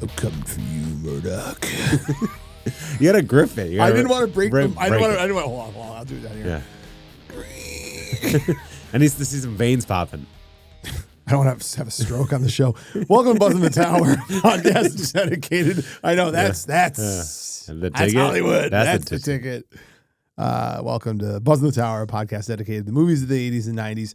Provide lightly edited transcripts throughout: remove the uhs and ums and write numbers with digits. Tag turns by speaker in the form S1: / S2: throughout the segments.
S1: I'm coming for you, Murdoch.
S2: You got to grip it.
S1: I didn't want to break them. I didn't want to. Hold on. I'll do it down here.
S2: Yeah. I need to see some veins popping.
S1: I don't want to have a stroke on the show. Welcome to Buzz in the Tower podcast dedicated. I know that's Hollywood. That's the ticket. Welcome to Buzz in the Tower, a podcast dedicated to the movies of the 80s and 90s.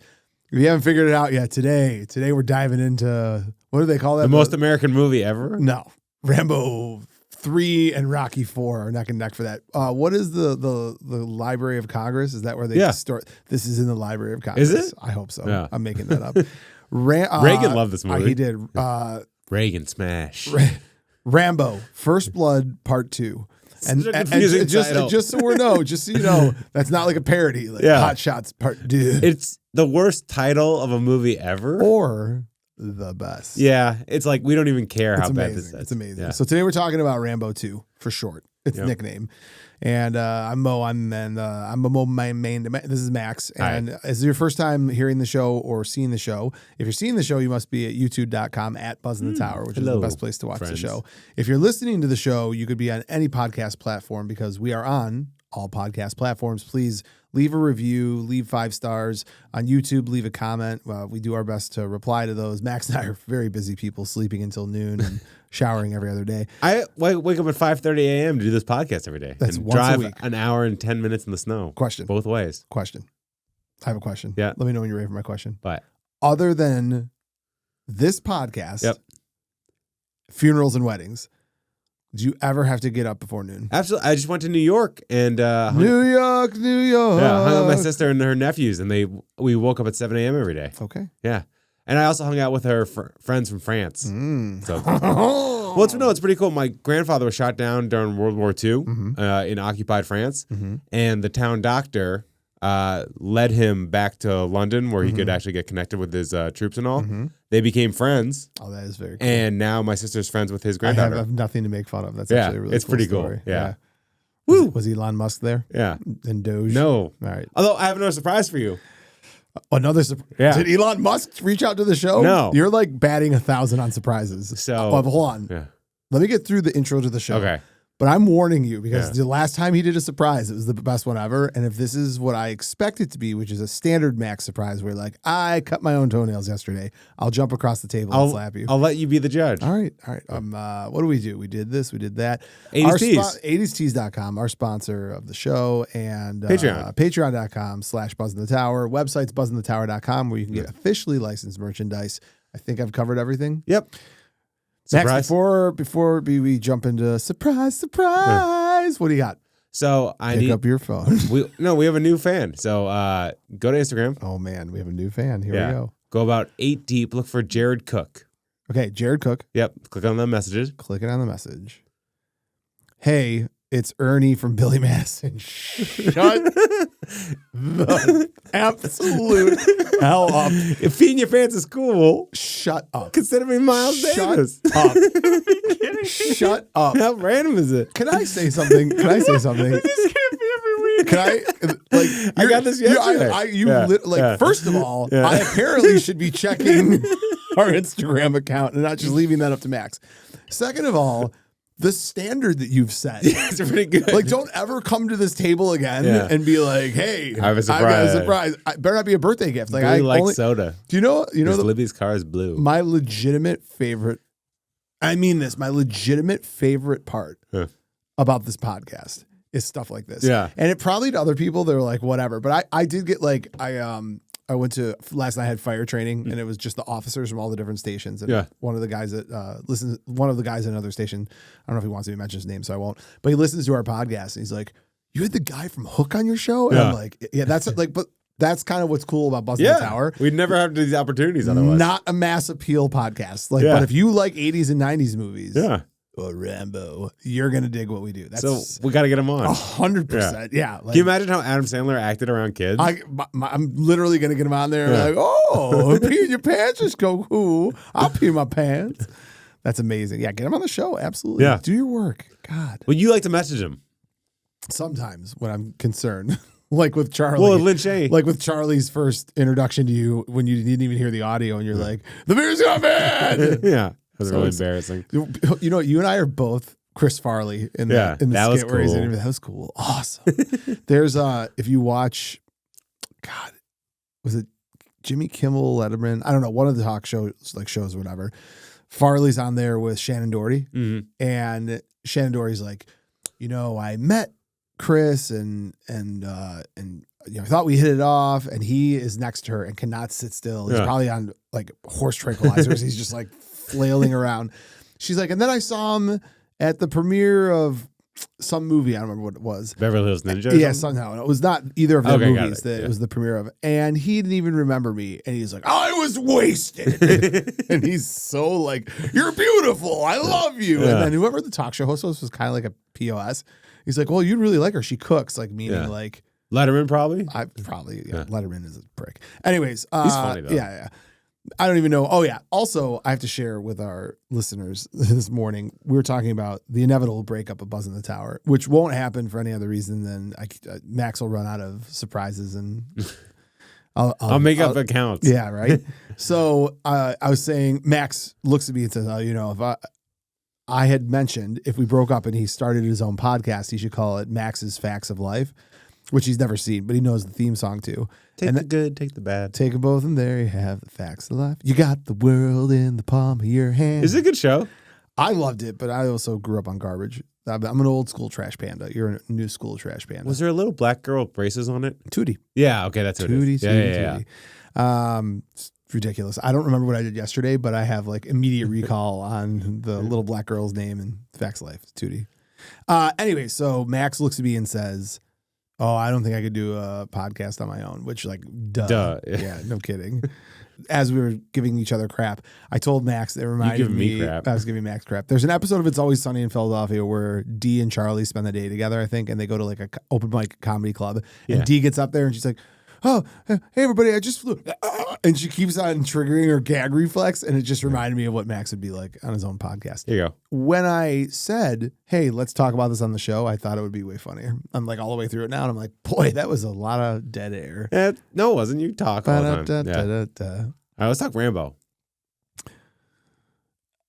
S1: If you haven't figured it out yet, today we're diving into, what do they call that?
S2: The most American movie ever?
S1: No. Rambo 3 and Rocky 4 are neck and neck for that. What is the Library of Congress? Is that where they store? This is in the Library of Congress.
S2: Is it?
S1: I hope so.
S2: Yeah.
S1: I'm making that up.
S2: Reagan loved this movie.
S1: He did.
S2: Reagan smash.
S1: Rambo, First Blood, Part 2. And just so we know, just so you know, that's not like a parody. Like Hot Shots Part 2.
S2: It's the worst title of a movie ever.
S1: Or the best.
S2: Yeah. It's like we don't even care how bad this is.
S1: It's amazing.
S2: Yeah.
S1: So today we're talking about Rambo 2 for short. It's nickname. And I'm Mo. I'm Mo. This is Max. And This is your first time hearing the show or seeing the show. If you're seeing the show, you must be at youtube.com at Buzz in the Tower, which is the best place to watch the show. If you're listening to the show, you could be on any podcast platform because we are on all podcast platforms. Please leave a review, leave 5 stars on YouTube, leave a comment. We do our best to reply to those. Max and I are very busy people, sleeping until noon and showering every other day.
S2: I wake up at 5:30 a.m. to do this podcast every day.
S1: That's
S2: and
S1: once
S2: drive
S1: a week.
S2: An hour and 10 minutes in the snow.
S1: Question.
S2: Both ways.
S1: Question. I have a question.
S2: Yeah.
S1: Let me know when you're ready for my question.
S2: But
S1: other than this podcast, funerals and weddings, do you ever have to get up before noon?
S2: Absolutely. I just went to New York and
S1: New York.
S2: Yeah, hung out with my sister and her nephews, and we woke up at 7 a.m. every day.
S1: Okay.
S2: Yeah. And I also hung out with her friends from France. So, it's pretty cool. My grandfather was shot down during World War II in occupied France, and the town doctor led him back to London where he could actually get connected with his troops and all. They became friends.
S1: Oh, that is very cool.
S2: And now my sister's friends with his granddaughter.
S1: I have nothing to make fun of. That's actually a really
S2: it's
S1: cool
S2: pretty
S1: story.
S2: Cool. Yeah.
S1: Woo! Was Elon Musk there?
S2: Yeah.
S1: And Doge?
S2: No.
S1: All right.
S2: Although I have another surprise for you.
S1: Another surprise.
S2: Yeah.
S1: Did Elon Musk reach out to the show?
S2: No.
S1: You're like batting 1,000 on surprises.
S2: So
S1: hold on.
S2: Yeah.
S1: Let me get through the intro to the show.
S2: Okay.
S1: But I'm warning you because the last time he did a surprise, it was the best one ever. And if this is what I expect it to be, which is a standard Max surprise where like, I cut my own toenails yesterday, I'll jump across the table and slap you.
S2: I'll let you be the judge.
S1: All right. What do we do? We did this. We did that.
S2: 80s Tees.
S1: 80stees.com, our sponsor of the show, and
S2: Patreon.
S1: Patreon.com/Buzz in the Tower. Website's buzzinthetower.com where you can get officially licensed merchandise. I think I've covered everything.
S2: Yep.
S1: Max, before we jump into surprise, what do you got?
S2: So
S1: Pick up your phone.
S2: we have a new fan. So go to Instagram.
S1: Oh man, we have a new fan. Here we go.
S2: Go about 8 deep. Look for Jared Cook.
S1: Okay, Jared Cook.
S2: Yep. Click on the messages.
S1: Click it on the message. Hey, it's Ernie from Billy Madison. Shut the absolute hell up.
S2: If feeding your pants is cool,
S1: shut up.
S2: Consider me Miles Davis.
S1: Shut up. Shut up.
S2: How random is it?
S1: Can I say something?
S2: This can't be every week.
S1: Can I?
S2: I got this yesterday.
S1: First of all, I apparently should be checking our Instagram account and not just leaving that up to Max. Second of all, the standard that you've set.
S2: It's pretty good.
S1: Like, don't ever come to this table again and be like, hey,
S2: I have a surprise.
S1: I got a surprise. It better not be a birthday gift. Like,
S2: I like soda.
S1: Do you know
S2: Libby's car is blue.
S1: My legitimate favorite, I mean this, my legitimate favorite part about this podcast is stuff like this.
S2: Yeah.
S1: And it probably to other people, they're like, whatever. But I did get like, I went to last night. I had fire training, and it was just the officers from all the different stations. And one of the guys that one of the guys at another station. I don't know if he wants me to mention his name, so I won't. But he listens to our podcast, and he's like, "You had the guy from Hook on your show?" And I'm like, "Yeah, that's like." But that's kind of what's cool about Buzz in the Tower.
S2: We'd never have these opportunities otherwise.
S1: Not a mass appeal podcast, but if you like 80s and 90s movies, or Rambo, you're gonna dig what we do.
S2: So we got to get him on.
S1: 100%. Yeah.
S2: Can you imagine how Adam Sandler acted around kids?
S1: I'm literally gonna get him on there and like, oh, pee in your pants, just go cool. I'll pee in my pants. That's amazing. Yeah, get him on the show. Absolutely. Yeah. Do your work. God.
S2: Well, you like to message him.
S1: Sometimes when I'm concerned. Like with Charlie.
S2: Well, Lynch A.
S1: Like with Charlie's first introduction to you when you didn't even hear the audio and you're like, the beer's got bad.
S2: Yeah. That was really embarrassing.
S1: You know, you and I are both Chris Farley in the
S2: that
S1: skit where he's in. That was cool. Awesome. There's if you watch, God, was it Jimmy Kimmel, Letterman? I don't know, one of the talk shows, like shows or whatever. Farley's on there with Shannon Doherty, and Shannon Doherty's like, you know, I met Chris and you know, I thought we hit it off, and he is next to her and cannot sit still. He's probably on like horse tranquilizers. He's just like flailing around. She's like, and then I saw him at the premiere of some movie. I don't remember what it was.
S2: Beverly Hills Ninja?
S1: Yeah, somehow. It was not either of their movies that it was the premiere of. And he didn't even remember me. And he's like, I was wasted. And he's so like, you're beautiful. I love you. And then whoever the talk show host was kind of like a POS. He's like, well, you'd really like her. She cooks, like meaning like.
S2: Letterman probably?
S1: Letterman is a prick. Anyways.
S2: He's funny though.
S1: Yeah. I don't even know. Oh, yeah. Also, I have to share with our listeners this morning, we were talking about the inevitable breakup of Buzz in the Tower, which won't happen for any other reason than Max will run out of surprises and
S2: I'll make up accounts.
S1: Yeah, right? So I was saying, Max looks at me and says, oh, you know, if I had mentioned if we broke up and he started his own podcast, he should call it Max's Facts of Life, which he's never seen, but he knows the theme song too.
S2: Take the good, take the bad.
S1: Take them both, and there you have the facts of life. You got the world in the palm of your hand.
S2: Is it a good show?
S1: I loved it, but I also grew up on garbage. I'm an old school trash panda. You're a new school trash panda.
S2: Was there a little black girl with braces on it?
S1: Tootie.
S2: Yeah, okay, that's what it is.
S1: Tootie. It's ridiculous. I don't remember what I did yesterday, but I have like immediate recall on the little black girl's name and facts of life. It's Tootie. Anyway, so Max looks at me and says, oh, I don't think I could do a podcast on my own, which like, duh. Yeah, no kidding. As we were giving each other crap, I told Max that reminded me
S2: crap.
S1: I was giving Max crap. There's an episode of It's Always Sunny in Philadelphia where Dee and Charlie spend the day together, I think, and they go to like a open mic comedy club. And Dee gets up there and she's like, oh, hey, everybody, I just flew. And she keeps on triggering her gag reflex. And it just reminded me of what Max would be like on his own podcast.
S2: There you go.
S1: When I said, hey, let's talk about this on the show, I thought it would be way funnier. I'm like all the way through it now. And I'm like, boy, that was a lot of dead air.
S2: No, it wasn't. You talk all the time. All right, let's talk Rambo.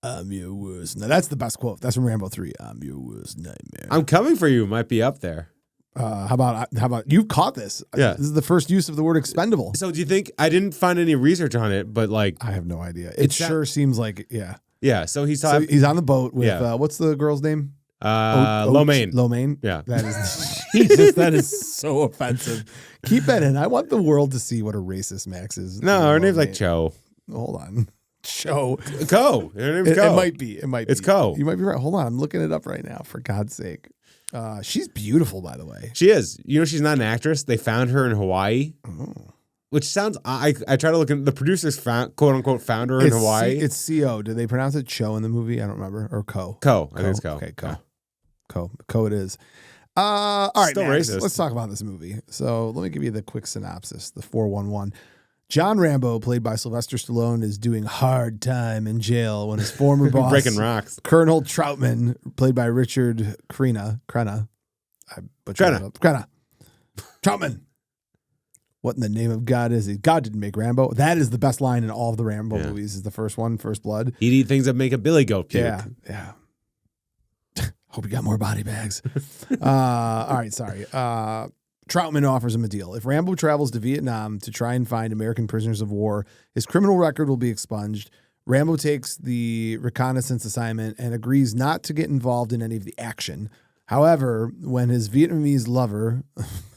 S1: I'm your worst. Now, that's the best quote. That's from Rambo 3. I'm your worst nightmare.
S2: I'm coming for you. Might be up there.
S1: How about you caught this?
S2: Yeah.
S1: This is the first use of the word expendable.
S2: So do you think, I didn't find any research on it, but like.
S1: I have no idea. It sure seems like, yeah.
S2: Yeah. So he's
S1: on the boat with, what's the girl's name?
S2: Lo Mein.
S1: Lo Mein.
S2: Yeah.
S1: That is, Jesus, that is so offensive. Keep that in. I want the world to see what a racist Max is.
S2: No, her name's like Cho.
S1: Hold on. Cho.
S2: Co. Her name's Co.
S1: It might be.
S2: It's Co.
S1: You might be right. Hold on. I'm looking it up right now, for God's sake. She's beautiful, by the way.
S2: She is. You know, she's not an actress. They found her in Hawaii. Oh. Which sounds, I try to look in, the producers found, quote unquote, found her in Hawaii.
S1: It's C-O. Did they pronounce it Cho in the movie? I don't remember. Or Co.
S2: Co. I think it's Co.
S1: Okay, Co. Co. Co it is. All right,
S2: still
S1: Max,
S2: racist.
S1: Let's talk about this movie. So let me give you the quick synopsis, the 411. John Rambo, played by Sylvester Stallone, is doing hard time in jail when his former boss,
S2: breaking rocks,
S1: Colonel Troutman, played by Richard Crenna. Troutman. What in the name of God is he? God didn't make Rambo. That is the best line in all of the Rambo movies. Is the first one, First Blood.
S2: He'd eat things that make a billy goat puke.
S1: Yeah. Hope you got more body bags. All right, sorry. Troutman offers him a deal. If Rambo travels to Vietnam to try and find American prisoners of war, his criminal record will be expunged. Rambo takes the reconnaissance assignment and agrees not to get involved in any of the action. However, when his Vietnamese lover,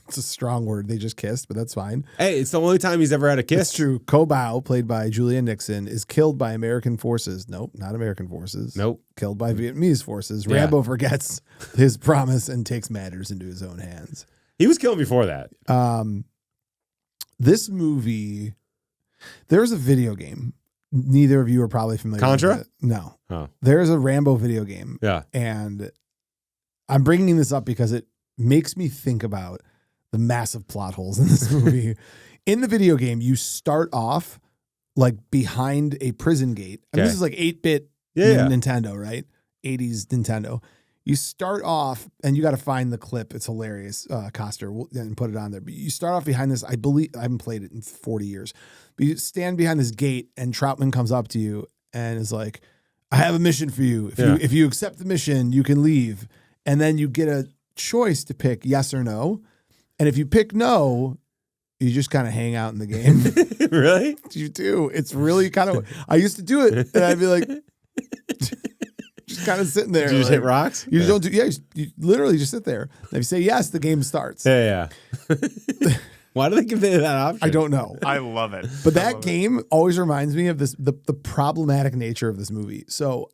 S1: it's a strong word, they just kissed, but that's fine.
S2: Hey, it's the only time he's ever had a kiss.
S1: It's true. Co Bao, played by Julia Nickson, is killed by American forces. Nope, not American forces.
S2: Nope.
S1: Killed by Vietnamese forces. Rambo forgets his promise and takes matters into his own hands.
S2: He was killed before that.
S1: This movie, there's a video game. Neither of you are probably familiar
S2: Contra?
S1: with it. No.
S2: Oh.
S1: There's a Rambo video game.
S2: Yeah.
S1: And I'm bringing this up because it makes me think about the massive plot holes in this movie. In the video game, you start off like behind a prison gate. And this is like 8-bit Nintendo, right? 80s Nintendo. You start off, and you got to find the clip. It's hilarious, Coster, and put it on there. But you start off behind this. I believe I haven't played it in 40 years. But you stand behind this gate, and Troutman comes up to you and is like, I have a mission for you. If you accept the mission, you can leave. And then you get a choice to pick yes or no. And if you pick no, you just kind of hang out in the game.
S2: Really?
S1: You do. It's really kind of. I used to do it, and I'd be like, just kind of sitting there.
S2: Did you just hit rocks?
S1: You don't do. Yeah, you literally just sit there. And if you say yes, the game starts.
S2: Yeah. Why do they give you that option?
S1: I don't know.
S3: I love it.
S1: But that game always reminds me of this the problematic nature of this movie. So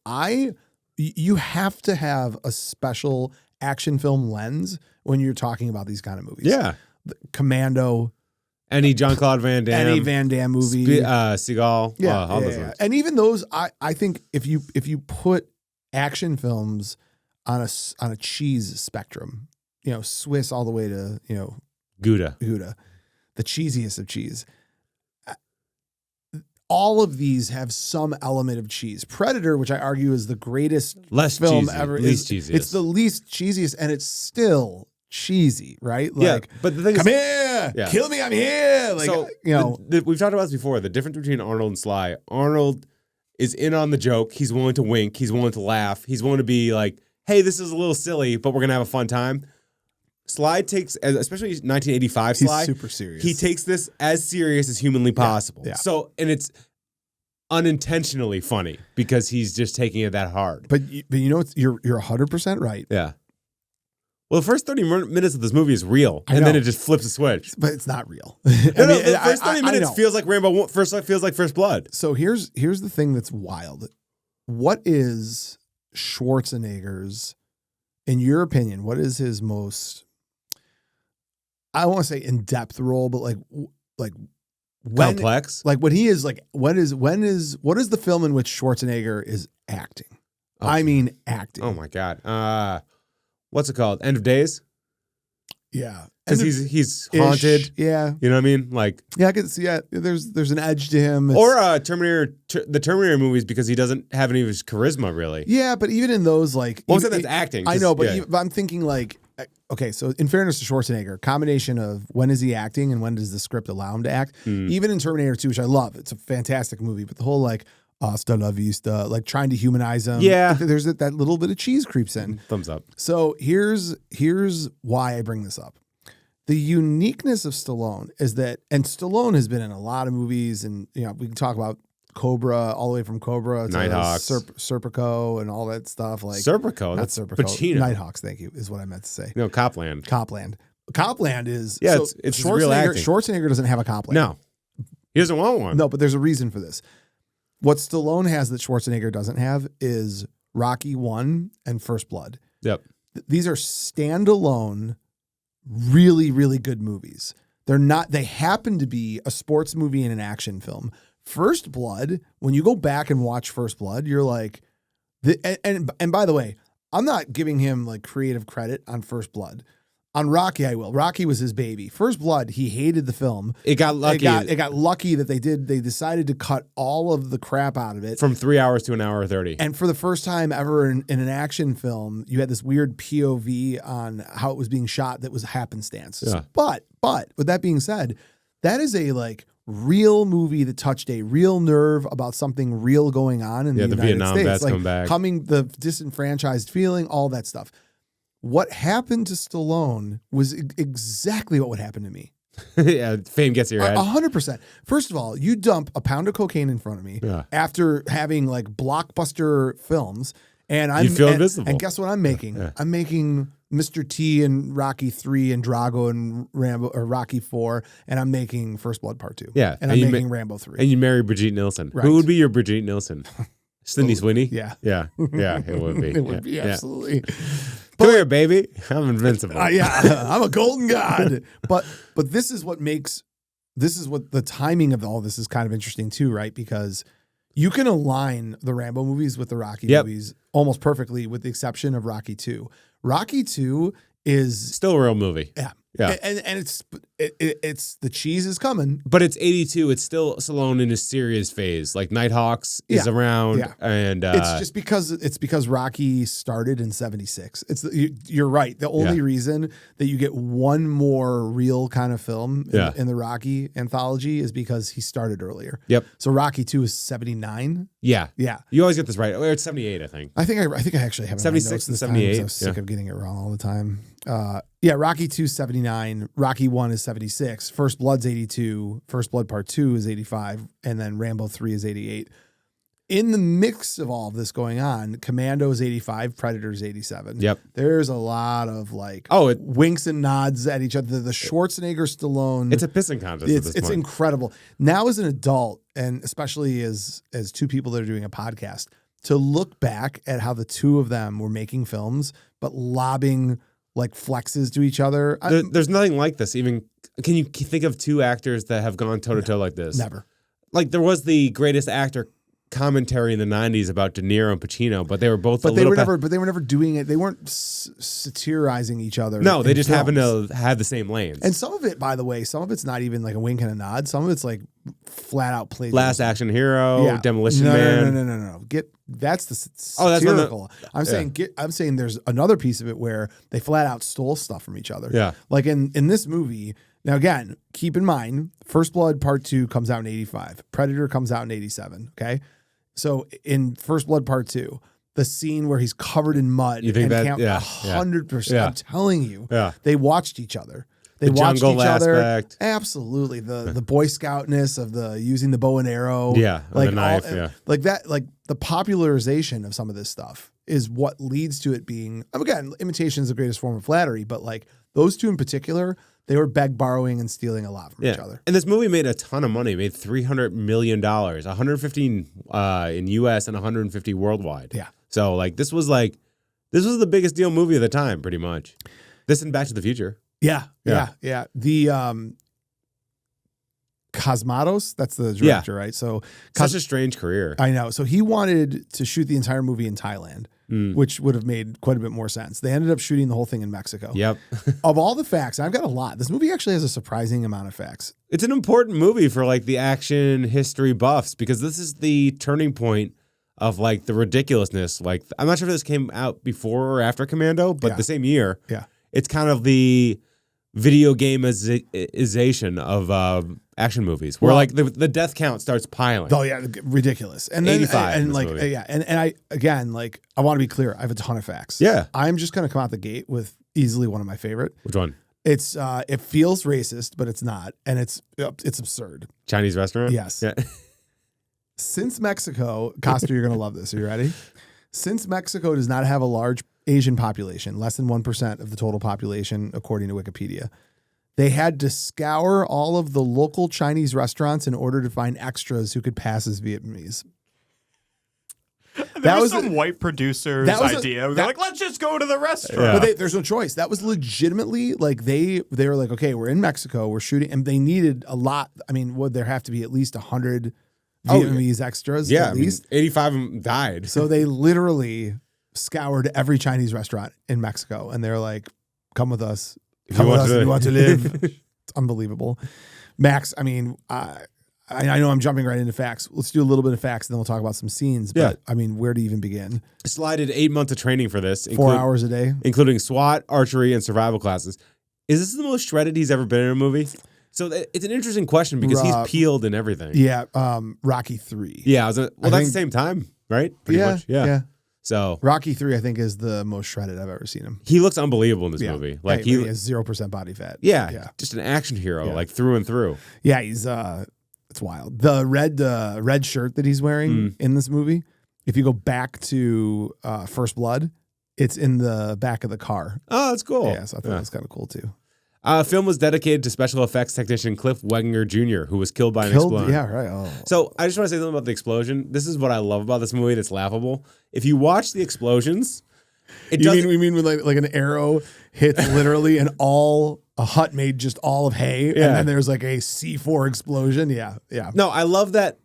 S1: you have to have a special action film lens when you're talking about these kind of movies.
S2: Yeah.
S1: Commando.
S2: Any Jean-Claude Van Damme.
S1: Any Van Damme movie.
S2: Seagal.
S1: Yeah,
S2: all those ones.
S1: And even those, I think if you put action films on a cheese spectrum, Swiss all the way to,
S2: Gouda,
S1: the cheesiest of cheese. All of these have some element of cheese. Predator, which I argue is the greatest film ever.
S2: Least cheesiest.
S1: It's the least cheesiest, and it's still cheesy, right? Like,
S2: but the thing
S1: come
S2: is,
S1: here, kill me, I'm here. Like,
S2: so, we've talked about this before. The difference between Arnold and Sly. Arnold is in on the joke. He's willing to wink. He's willing to laugh. He's willing to be like, hey, this is a little silly, but we're going to have a fun time. Sly takes, especially 1985 Sly.
S1: He's super serious.
S2: He takes this as serious as humanly possible.
S1: Yeah.
S2: So, and it's unintentionally funny because he's just taking it that hard.
S1: But you're 100% right.
S2: Yeah. Well, the first 30 minutes of this movie is real, and then it just flips a switch.
S1: But it's not real.
S2: The first 30 minutes feels like Rambo. Feels like First Blood.
S1: So here's the thing that's wild. What is Schwarzenegger's, in your opinion, what is his most, I don't want to say in-depth role, but like when,
S2: complex?
S1: Like when he is like, what is the film in which Schwarzenegger is acting?
S2: Oh.
S1: I mean acting.
S2: Oh my God. What's it called? End of Days?
S1: Yeah.
S2: Because he's haunted.
S1: Yeah.
S2: You know what I mean? Like,
S1: yeah, I can see. Yeah, there's an edge to him.
S2: Or the Terminator movies, because he doesn't have any of his charisma really.
S1: Yeah, but even in those, like,
S2: well, that's acting.
S1: I know, but I'm thinking like, okay, so in fairness to Schwarzenegger, combination of when is he acting and when does the script allow him to act? Even in Terminator 2, which I love, it's a fantastic movie, but the whole like hasta la vista, like trying to humanize him.
S2: Yeah,
S1: there's that little bit of cheese creeps in.
S2: Thumbs up.
S1: So here's why I bring this up. The uniqueness of Stallone is that, and Stallone has been in a lot of movies, and we can talk about Cobra, all the way from Cobra to
S2: Nighthawks,
S1: Serpico, and all that stuff. Like
S2: Serpico,
S1: not
S2: that's
S1: Serpico.
S2: Pacino.
S1: Nighthawks, thank you, is what I meant to say.
S2: No, Copland.
S1: Copland is
S2: it's real acting.
S1: Schwarzenegger doesn't have a Copland.
S2: No, he doesn't want one.
S1: No, but there's a reason for this. What Stallone has that Schwarzenegger doesn't have is Rocky 1 and First Blood.
S2: Yep.
S1: These are standalone, really, really good movies. They happen to be a sports movie and an action film. First Blood, when you go back and watch First Blood, you're like, and by the way, I'm not giving him like creative credit on First Blood. On Rocky, I will. Rocky was his baby. First Blood, he hated the film.
S2: It got lucky.
S1: It got lucky that they decided to cut all of the crap out of it.
S2: From 3 hours to an hour 30.
S1: And for the first time ever in an action film, you had this weird POV on how it was being shot that was happenstance.
S2: Yeah.
S1: But with that being said, that is a like real movie that touched a real nerve about something real going on in the United
S2: Vietnam
S1: States.
S2: vets come back.
S1: The disenfranchised feeling, all that stuff. What happened to Stallone was exactly what would happen to me.
S2: Yeah, fame gets to your head.
S1: 100%. First of all, you dump a pound of cocaine in front of me after having like blockbuster films, and
S2: you feel invisible.
S1: And guess what I'm making?
S2: Yeah.
S1: I'm making Mr. T and Rocky 3 and Drago and Rambo, or Rocky 4, and I'm making First Blood Part 2.
S2: Yeah,
S1: and I'm making Rambo 3.
S2: And you marry Brigitte Nielsen.
S1: Right.
S2: Who would be your Brigitte Nielsen? Sydney Sweeney?
S1: Yeah.
S2: Yeah, it would be.
S1: It would be, absolutely.
S2: Come here, baby. I'm invincible.
S1: Yeah, I'm a golden god. But this is what the timing of all this is kind of interesting too, right? Because you can align the Rambo movies with the Rocky movies almost perfectly, with the exception of Rocky 2. Rocky 2 is
S2: still a real movie.
S1: Yeah.
S2: Yeah.
S1: And it's the cheese is coming.
S2: But it's 82. It's still Stallone in his serious phase. Like Nighthawks is around, and
S1: it's just because Rocky started in 76. You're right. The only reason that you get one more real kind of film in the Rocky anthology is because he started earlier.
S2: Yep.
S1: So Rocky 2 is 79.
S2: Yeah.
S1: Yeah.
S2: You always get this right. It's 78, I think.
S1: I think I actually have
S2: 76 and 78.
S1: I was sick of getting it wrong all the time. Rocky 2 is 79. Rocky 1 is 76. First Blood's 82. First Blood Part 2 is 85. And then Rambo 3 is 88. In the mix of all of this going on, Commando is 85, Predator is 87.
S2: Yep.
S1: There's a lot of winks and nods at each other. The Schwarzenegger Stallone.
S2: It's a pissing contest at this
S1: It's
S2: point.
S1: incredible. Now as an adult, and especially as two people that are doing a podcast, to look back at how the two of them were making films, but lobbing like flexes to each other.
S2: There's nothing like this. Even can you think of two actors that have gone toe to toe like this?
S1: Never.
S2: Like there was the greatest actor commentary in the 90s about De Niro and Pacino, but they were both.
S1: But they were never doing it. They weren't satirizing each other.
S2: No, they just happened to have the same lanes.
S1: And some of it, by the way, some of it's not even like a wink and a nod. Some of it's like flat out plagiarism.
S2: Last Action Hero, Demolition Man.
S1: No. That's the satirical. I'm saying there's another piece of it where they flat out stole stuff from each other.
S2: Yeah.
S1: Like in this movie. Now again, keep in mind, First Blood Part 2 comes out in 85. Predator comes out in 87. Okay. So in First Blood Part 2, the scene where he's covered in mud,
S2: you think
S1: and 100%. I'm telling you, they watched each other. They watched each other. Absolutely. The Boy Scoutness of the using the bow and arrow.
S2: Yeah.
S1: Like
S2: the knife.
S1: like that, like the popularization of some of this stuff is what leads to it being, again, imitation is the greatest form of flattery, but like those two in particular, they were borrowing and stealing a lot from each other.
S2: And this movie made a ton of money. It made $300 million, 115 in US and 150 worldwide.
S1: Yeah.
S2: So like this was the biggest deal movie of the time, pretty much. This and Back to the Future.
S1: Yeah. The Cosmatos, that's the director, right? So
S2: such a strange career.
S1: I know. So he wanted to shoot the entire movie in Thailand, which would have made quite a bit more sense. They ended up shooting the whole thing in Mexico.
S2: Yep.
S1: Of all the facts, I've got a lot. This movie actually has a surprising amount of facts.
S2: It's an important movie for like the action history buffs because this is the turning point of like the ridiculousness. Like I'm not sure if this came out before or after Commando, but the same year.
S1: Yeah.
S2: It's kind of the video gameization of action movies where like the death count starts piling.
S1: Oh yeah, ridiculous. And then
S2: 85
S1: and like movie. And I again like I want to be clear, I have a ton of facts.
S2: Yeah.
S1: I'm just going to come out the gate with easily one of my favorite.
S2: Which one?
S1: It's it feels racist, but it's not, and it's absurd.
S2: Chinese restaurant?
S1: Yes.
S2: Yeah.
S1: Since Mexico, Costa, you're going to love this. Are you ready? Since Mexico does not have a large Asian population, less than 1% of the total population, according to Wikipedia, they had to scour all of the local Chinese restaurants in order to find extras who could pass as Vietnamese.
S3: That was some white producer's idea. They're like, let's just go to the restaurant.
S1: Yeah. But there's no choice. That was legitimately like they were like, okay, we're in Mexico, we're shooting, and they needed a lot. I mean, would there have to be at least 100 Vietnamese extras?
S2: Yeah,
S1: at least
S2: 85 of them died.
S1: So they literally scoured every Chinese restaurant in Mexico, and they're like, "Come with us. Come with us if you want to live." It's unbelievable. Max, I mean, I know I'm jumping right into facts. Let's do a little bit of facts, and then we'll talk about some scenes. But I mean, where to even begin?
S2: Slide did 8 months of training for this,
S1: 4 hours a day,
S2: including SWAT, archery, and survival classes. Is this the most shredded he's ever been in a movie? So it's an interesting question because he's peeled in everything.
S1: Yeah, Rocky 3.
S2: Yeah, that's the same time, right? Pretty much. Yeah. So
S1: Rocky 3, I think, is the most shredded I've ever seen him.
S2: He looks unbelievable in this movie. Like
S1: he has 0% body fat.
S2: Yeah, just an action hero, like through and through.
S1: Yeah, he's it's wild. The red shirt that he's wearing in this movie, if you go back to First Blood, it's in the back of the car.
S2: Oh, that's cool.
S1: Yeah, so I thought that was kind of cool too.
S2: Film was dedicated to special effects technician Cliff Wegener Jr., who was killed by an explosion.
S1: Yeah, right. Oh.
S2: So I just want to say something about the explosion. This is what I love about this movie that's laughable. If you watch the explosions,
S1: you mean when like an arrow hits literally a hut made just all of hay, and then there's like a C4 explosion? Yeah.
S2: No, I love that.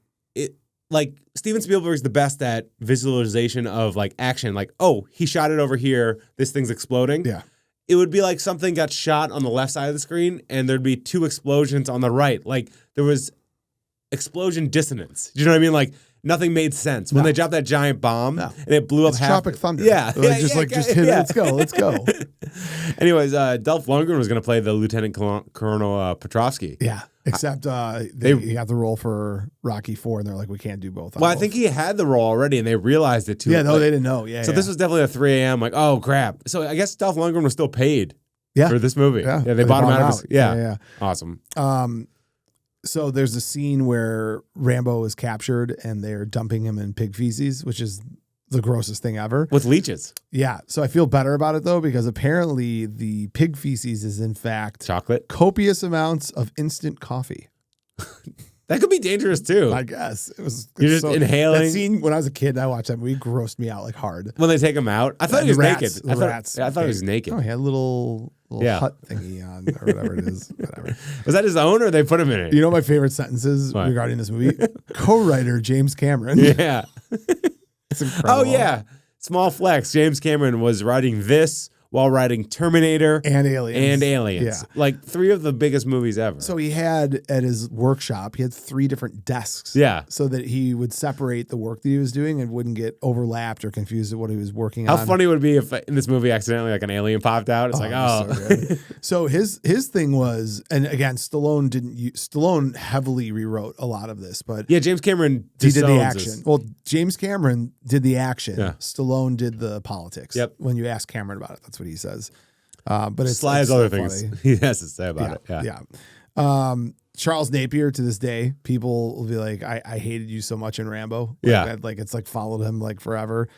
S2: Like Steven Spielberg's the best at visualization of like action. Like, oh, he shot it over here. This thing's exploding.
S1: Yeah.
S2: it would be like something got shot on the left side of the screen and there'd be 2 explosions on the right. Like there was explosion dissonance. Do you know what I mean? Like nothing made sense. When they dropped that giant bomb and it blew up half.
S1: Tropic Thunder.
S2: Yeah.
S1: Just hit it. Let's go.
S2: Anyways, Dolph Lundgren was going to play the Lieutenant Colonel Petrovsky.
S1: Yeah. Except he got the role for Rocky IV, and they're like, we can't do both.
S2: Well, I think he had the role already, and they realized it too.
S1: Yeah, no, they didn't know. Yeah.
S2: So this was definitely a 3 a.m. Like, oh crap. So I guess Dolph Lundgren was still paid.
S1: Yeah.
S2: For this movie.
S1: Yeah.
S2: They bought him out.
S1: Yeah.
S2: Awesome.
S1: So there's a scene where Rambo is captured, and they're dumping him in pig feces, which is the grossest thing ever.
S2: With leeches.
S1: Yeah. So I feel better about it though, because apparently the pig feces is in fact
S2: chocolate,
S1: copious amounts of instant coffee.
S2: That could be dangerous too.
S1: I guess it was.
S2: You're just inhaling.
S1: That scene when I was a kid, and I watched that movie, grossed me out like hard.
S2: When they take him out, I thought he was naked. I thought he was naked.
S1: Oh, he had a little hut thingy on, or whatever it is. Whatever.
S2: Was that his own, or they put him in it?
S1: You know my favorite sentences regarding this movie? Co-writer James Cameron.
S2: Yeah.
S1: It's incredible.
S2: Oh yeah. Small flex. James Cameron was writing this while writing Terminator
S1: and Aliens.
S2: Yeah. Like 3 of the biggest movies ever.
S1: So he had at his workshop, he had 3 different desks.
S2: Yeah.
S1: So that he would separate the work that he was doing and wouldn't get overlapped or confused at what he was working on.
S2: How funny would it be if in this movie accidentally like an alien popped out? It's
S1: So his thing was, and again, Stallone heavily rewrote a lot of this, but
S2: yeah, James Cameron
S1: he did the action. Well, James Cameron did the action.
S2: Yeah.
S1: Stallone did the politics.
S2: Yep.
S1: When you ask Cameron about it, that's what he says. But it's
S2: Sly has other
S1: so
S2: things
S1: funny.
S2: he has to say about it.
S1: Yeah. Charles Napier, to this day, people will be like, I hated you so much in Rambo. It's like followed him like forever.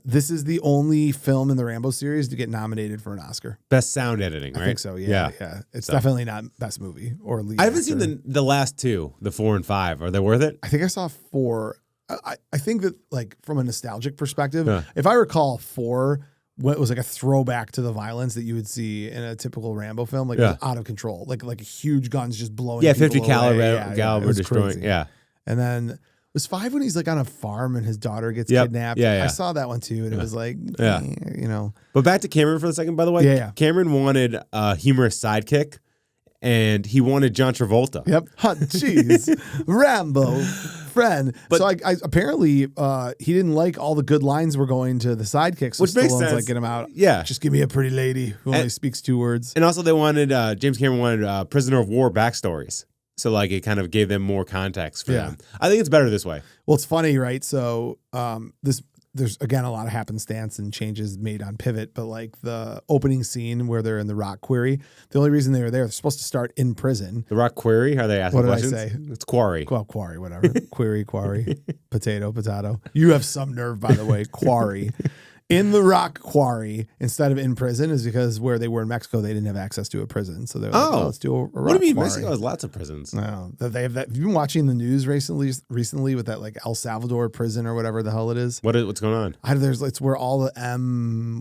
S1: This is the only film in the Rambo series to get nominated for an Oscar.
S2: Best sound editing, right?
S1: I think so, yeah. It's definitely not best movie or lead
S2: I haven't
S1: actor.
S2: seen the last 2, the 4 and 5. Are they worth it?
S1: I think I saw 4. I think that, like, from a nostalgic perspective, if I recall 4, what was like a throwback to the violence that you would see in a typical Rambo film, like it was out of control, like huge guns just blowing.
S2: 50 caliber destroying.
S1: Crazy.
S2: Yeah,
S1: and then was 5 when he's like on a farm and his daughter gets kidnapped.
S2: Yeah.
S1: I saw that one too, and it was like, you know.
S2: But back to Cameron for a second, by the way.
S1: Yeah.
S2: Cameron wanted a humorous sidekick, and he wanted John Travolta.
S1: Yep. Jeez. Rambo. Friend. But so I apparently he didn't like all the good lines were going to the sidekicks. So
S2: which makes sense.
S1: Like, get him out.
S2: Yeah.
S1: Just give me a pretty lady who only speaks 2 words.
S2: And also they wanted, James Cameron wanted prisoner of war backstories. So like it kind of gave them more context for them. I think it's better this way.
S1: Well, it's funny, right? So there's again a lot of happenstance and changes made on pivot, but like the opening scene where they're in the rock quarry, the only reason they were there, they're supposed to start in prison.
S2: The rock quarry? Are they asking questions?
S1: What did I say?
S2: It's quarry.
S1: Well, quarry, whatever. Quarry, potato. You have some nerve, by the way. Quarry. In the rock quarry instead of in prison is because where they were in Mexico, they didn't have access to a prison. So they're like, let's do a rock
S2: What do you mean?
S1: quarry.
S2: Mexico has lots of prisons.
S1: No, they have that. Have you been watching the news recently with that like El Salvador prison or whatever the hell it is?
S2: What's going on?
S1: It's where all the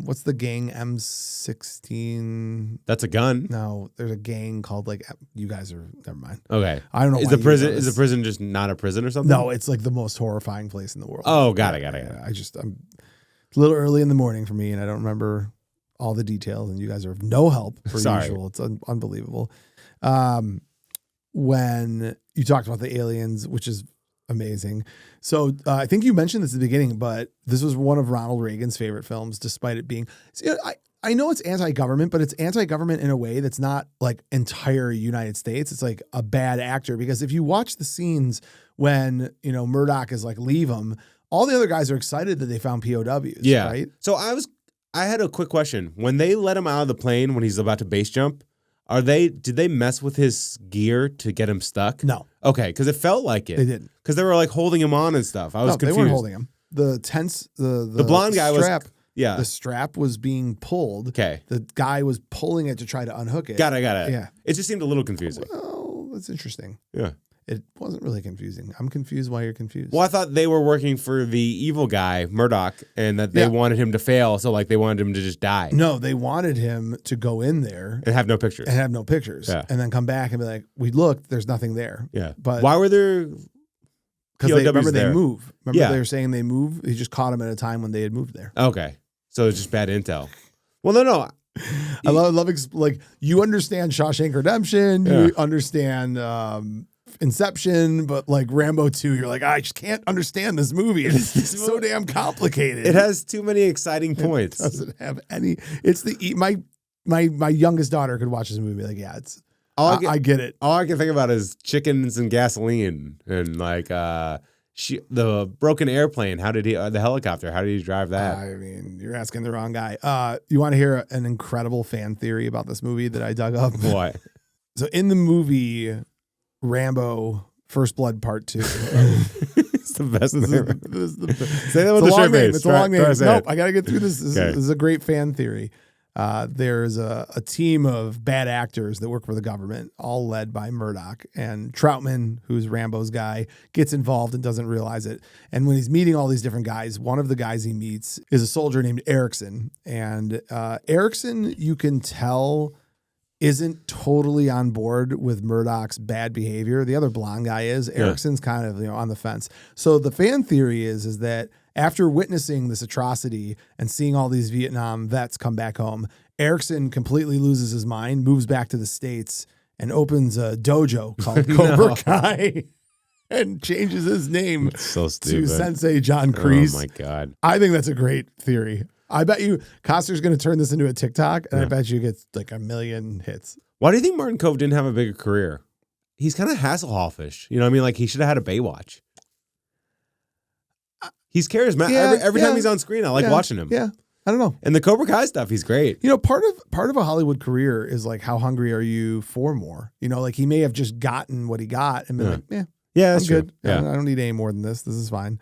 S1: what's the gang M16?
S2: That's a gun.
S1: No, there's a gang called like, you guys are, never mind.
S2: Okay.
S1: I don't know.
S2: Is the prison just not a prison or something?
S1: No, it's like the most horrifying place in the world.
S2: Oh, got it.
S1: I'm it's a little early in the morning for me, and I don't remember all the details, and you guys are of no help per usual. It's unbelievable. When you talked about the aliens, which is amazing. So I think you mentioned this at the beginning, but this was one of Ronald Reagan's favorite films, despite it being, I know it's anti-government, but it's anti-government in a way that's not like entire United States. It's like a bad actor, because if you watch the scenes when, Murdoch is like, leave him, all the other guys are excited that they found POWs.
S2: Yeah.
S1: Right.
S2: So I had a quick question. When they let him out of the plane when he's about to base jump, did they mess with his gear to get him stuck?
S1: No.
S2: Okay, because it felt like it.
S1: They didn't.
S2: Because they were like holding him on and stuff. I was confused.
S1: They weren't holding him. The tense, the
S2: blonde guy
S1: strap,
S2: Yeah.
S1: The strap was being pulled.
S2: Okay.
S1: The guy was pulling it to try to unhook it.
S2: Got it.
S1: Yeah.
S2: It just seemed a little confusing.
S1: Well, that's interesting.
S2: Yeah.
S1: It wasn't really confusing. I'm confused why you're confused.
S2: Well, I thought they were working for the evil guy, Murdoch, and that they wanted him to fail, so like they wanted him to just die.
S1: No, they wanted him to go in there
S2: and have no pictures.
S1: Yeah. And then come back and be like, we looked, there's nothing there.
S2: Yeah.
S1: But
S2: why were there
S1: Because they move. Remember they were saying they move? He just caught him at a time when they had moved there.
S2: Okay. So it's just bad intel. Well, no.
S1: I love like you understand Shawshank Redemption, you understand Inception, but like Rambo 2, you're like, I just can't understand this movie. It's so damn complicated.
S2: It has too many exciting points.
S1: It doesn't have any. It's my youngest daughter could watch this movie like, yeah, it's. I get it.
S2: All I can think about is chickens and gasoline and like the broken airplane. How did the helicopter? How did he drive that?
S1: I mean, you're asking the wrong guy. You want to hear an incredible fan theory about this movie that I dug up?
S2: What?
S1: So in the movie Rambo First Blood Part 2.
S2: It's the best name. Say that with
S1: the
S2: straight face.
S1: It's a long name. Nope, I got to get through this. This
S2: Okay.
S1: is a great fan theory. There's a team of bad actors that work for the government, all led by Murdoch. And Troutman, who's Rambo's guy, gets involved and doesn't realize it. And when he's meeting all these different guys, one of the guys he meets is a soldier named Erickson. And Erickson, you can tell, isn't totally on board with Murdoch's bad behavior. The other blonde guy is. Erickson's kind of on the fence. So the fan theory is that after witnessing this atrocity and seeing all these Vietnam vets come back home, Erickson completely loses his mind, moves back to the States, and opens a dojo called Cobra Kai and changes his name
S2: so
S1: to
S2: stupid.
S1: Sensei John Kreese.
S2: Oh, my God.
S1: I think that's a great theory. I bet you Costner's going to turn this into a TikTok, and I bet you gets like 1 million hits.
S2: Why do you think Martin Cove didn't have a bigger career? He's kind of Hasselhoffish. You know what I mean? Like, he should have had a Baywatch. He's charismatic. Every time he's on screen, I like watching him.
S1: Yeah. I don't know.
S2: And the Cobra Kai stuff, he's great.
S1: You know, part of a Hollywood career is like, how hungry are you for more? You know, like he may have just gotten what he got and been like,
S2: yeah, that's
S1: I'm good.
S2: True. Yeah.
S1: I don't need any more than this. This is fine.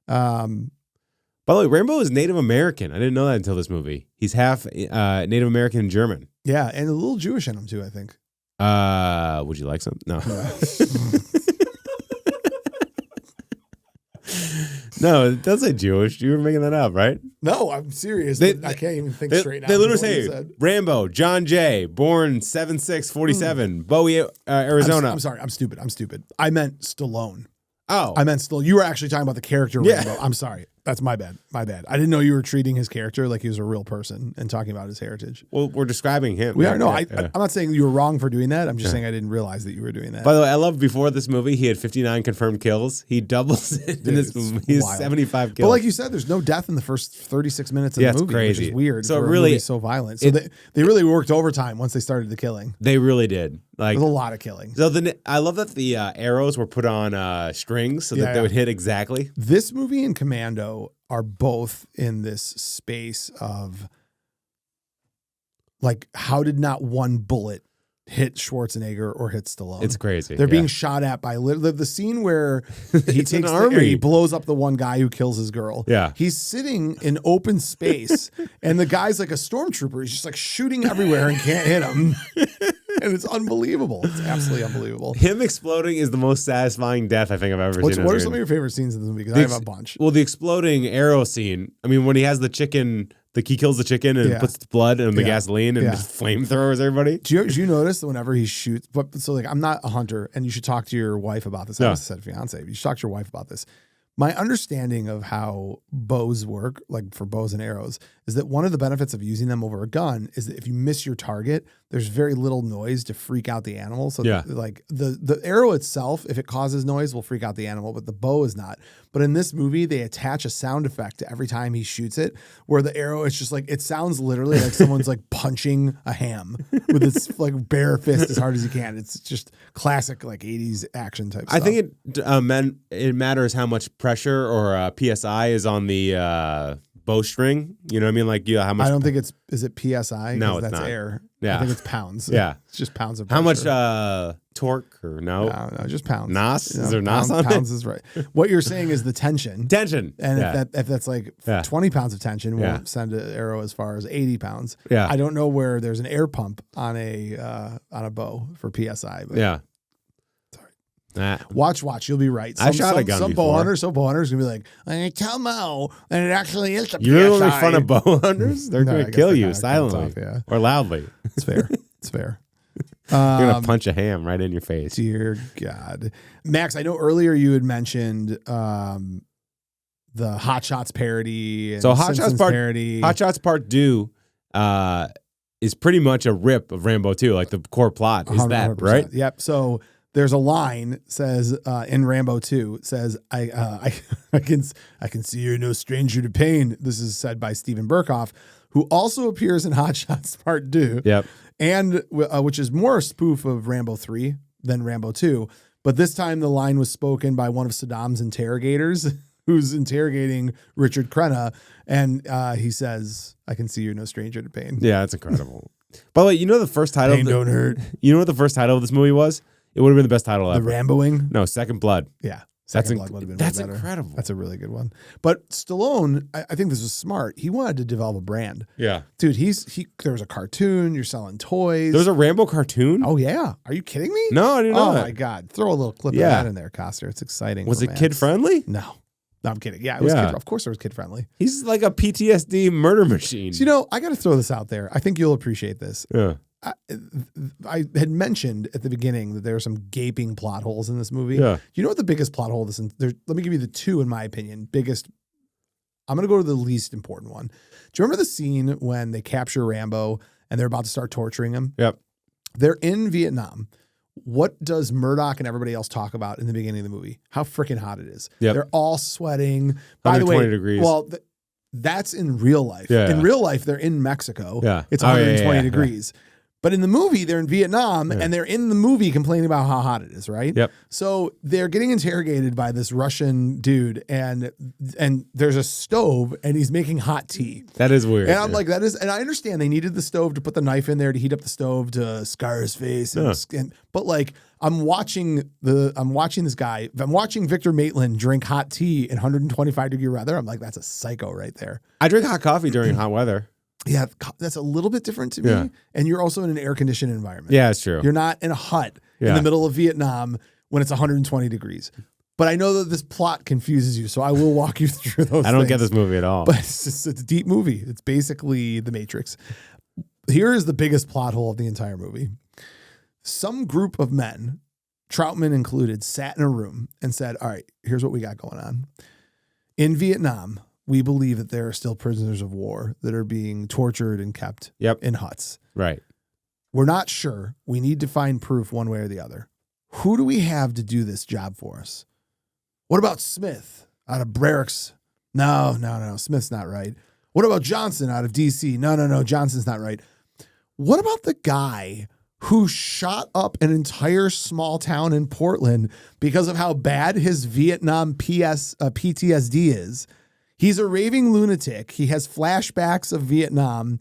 S2: By the way, Rambo is Native American. I didn't know that until this movie. He's half Native American and German.
S1: Yeah, and a little Jewish in him too, I think.
S2: Would you like some? No. No, it does say Jewish. You were making that up, right?
S1: No, I'm serious. I can't even think straight now.
S2: They literally say Rambo, John Jay, born 7/6/47, Bowie, Arizona.
S1: I'm sorry. I'm stupid. I meant Stallone.
S2: Oh.
S1: I meant Stallone. You were actually talking about the character Rambo. I'm sorry. That's my bad. I didn't know you were treating his character like he was a real person and talking about his heritage.
S2: Well, we're describing him.
S1: We are. No, I'm not saying you were wrong for doing that. I'm just saying I didn't realize that you were doing that.
S2: By the way, I love before this movie, he had 59 confirmed kills. He doubles it in this movie. He's 75 kills.
S1: But like you said, there's no death in the first 36 minutes of the movie,
S2: crazy.
S1: which is weird.
S2: So
S1: for
S2: really,
S1: a movie so violent. So they really worked overtime once they started the killing.
S2: They really did. Like,
S1: there's a lot of killing.
S2: So I love that the arrows were put on strings so that they would hit exactly.
S1: This movie and Commando are both in this space of like, how did not one bullet hit Schwarzenegger or hit Stallone?
S2: It's crazy.
S1: They're being shot at by the scene where he takes he blows up the one guy who kills his girl.
S2: Yeah.
S1: He's sitting in open space and the guy's like a stormtrooper. He's just like shooting everywhere and can't hit him. And it's unbelievable. It's absolutely unbelievable.
S2: Him exploding is the most satisfying death I think I've ever seen.
S1: What are some of your favorite scenes in the movie? Because I have a bunch.
S2: Well, the exploding arrow scene. I mean, when he has the chicken, he kills the chicken and puts the blood and the gasoline and just flamethrowers everybody.
S1: Do you notice that whenever he shoots? But so like, I'm not a hunter, and you should talk to your wife about this. I almost said fiance. You should talk to your wife about this. My understanding of how bows work, like for bows and arrows, is that one of the benefits of using them over a gun is that if you miss your target, there's very little noise to freak out the animal. So like the arrow itself, if it causes noise, will freak out the animal, but the bow is not. But in this movie, they attach a sound effect to every time he shoots it, where the arrow is just like, it sounds literally like someone's like punching a ham with its like bare fist as hard as he can. It's just classic like 80s action type stuff.
S2: I think it matters how much pressure or PSI is on the bowstring. You know what I mean? Like, how much?
S1: I don't think is it PSI?
S2: No, it's
S1: that's
S2: not.
S1: Air.
S2: Yeah.
S1: I think it's pounds.
S2: Yeah.
S1: It's just pounds of pressure.
S2: How much torque or no?
S1: No, just pounds.
S2: NOS? Is there NOS on it?
S1: Pounds is right. What you're saying is the tension.
S2: Tension.
S1: And if that's like 20 pounds of tension, we'll send an arrow as far as 80 pounds.
S2: Yeah.
S1: I don't know where there's an air pump on a bow for PSI. But
S2: yeah.
S1: Watch. You'll be right.
S2: I shot a gun
S1: some
S2: before.
S1: Some bow hunters gonna be like, I tell Mo, and it actually is the PSI.
S2: You really make fun of bow hunters? They're going to kill you silently or loudly.
S1: It's fair. It's fair.
S2: You're going to punch a ham right in your face.
S1: Dear God. Max, I know earlier you had mentioned the Hot Shots parody and
S2: so Hot
S1: Simpsons
S2: Shots
S1: parody.
S2: Hot Shots Part 2 is pretty much a rip of Rambo 2. Like the core plot is that,
S1: 100%.
S2: right?
S1: Yep. So there's a line says in Rambo 2 says I can see you're no stranger to pain. This is said by Steven Berkoff, who also appears in Hot Shots Part 2.
S2: Yep.
S1: And which is more a spoof of Rambo 3 than Rambo 2. But this time the line was spoken by one of Saddam's interrogators who's interrogating Richard Crenna. And he says, I can see you're no stranger to pain.
S2: Yeah, that's incredible. By the way, you know the first title
S1: Pain don't hurt.
S2: You know what the first title of this movie was? It would have been the best title ever.
S1: The Ramboing?
S2: No, Second Blood.
S1: Yeah.
S2: That's
S1: Second Blood would have been
S2: that's
S1: way better.
S2: incredible.
S1: That's a really good one. But Stallone, I think this was smart. He wanted to develop a brand.
S2: Yeah.
S1: Dude, there was a cartoon, you're selling toys.
S2: There was a Rambo cartoon?
S1: Oh, yeah. Are you kidding me?
S2: No, I didn't know
S1: Oh,
S2: that.
S1: my God. Throw a little clip of that in there, Coster. It's exciting.
S2: Was
S1: for
S2: it
S1: Max.
S2: kid friendly?
S1: No. No, I'm kidding. Yeah, it was
S2: Yeah.
S1: of course it was kid friendly.
S2: He's like a PTSD murder machine.
S1: So, I got to throw this out there. I think you'll appreciate this.
S2: Yeah.
S1: I had mentioned at the beginning that there are some gaping plot holes in this movie.
S2: Yeah.
S1: You know what the biggest plot hole is? Let me give you the two, in my opinion. Biggest. I'm going to go to the least important one. Do you remember the scene when they capture Rambo and they're about to start torturing him?
S2: Yep.
S1: They're in Vietnam. What does Murdoch and everybody else talk about in the beginning of the movie? How freaking hot it is.
S2: Yep.
S1: They're all sweating. By the way,
S2: 120 degrees.
S1: Well, that's in real life.
S2: Yeah.
S1: In real life, they're in Mexico.
S2: Yeah.
S1: It's
S2: Oh, yeah,
S1: 120
S2: yeah.
S1: degrees. But in the movie, they're in Vietnam, and they're in the movie complaining about how hot it is, right?
S2: Yep.
S1: So they're getting interrogated by this Russian dude, and there's a stove, and he's making hot tea.
S2: That is weird.
S1: And I'm like, that is, and I understand they needed the stove to put the knife in there to heat up the stove to scar his face. But like, I'm watching this guy. I'm watching Victor Maitland drink hot tea in 125 degree weather. I'm like, that's a psycho right there.
S2: I drink hot coffee during hot weather.
S1: Yeah, that's a little bit different to me.
S2: Yeah.
S1: And you're also in an air conditioned environment.
S2: Yeah, it's true.
S1: You're not in a hut in the middle of Vietnam when it's 120 degrees. But I know that this plot confuses you, so I will walk you through those.
S2: I don't get this movie at all.
S1: But it's a deep movie. It's basically The Matrix. Here is the biggest plot hole of the entire movie. Some group of men, Troutman included, sat in a room and said, all right, here's what we got going on. In Vietnam, we believe that there are still prisoners of war that are being tortured and kept in huts.
S2: Right.
S1: We're not sure. We need to find proof one way or the other. Who do we have to do this job for us? What about Smith out of Brericks? No. Smith's not right. What about Johnson out of D.C.? No. Johnson's not right. What about the guy who shot up an entire small town in Portland because of how bad his Vietnam PTSD is? He's a raving lunatic. He has flashbacks of Vietnam,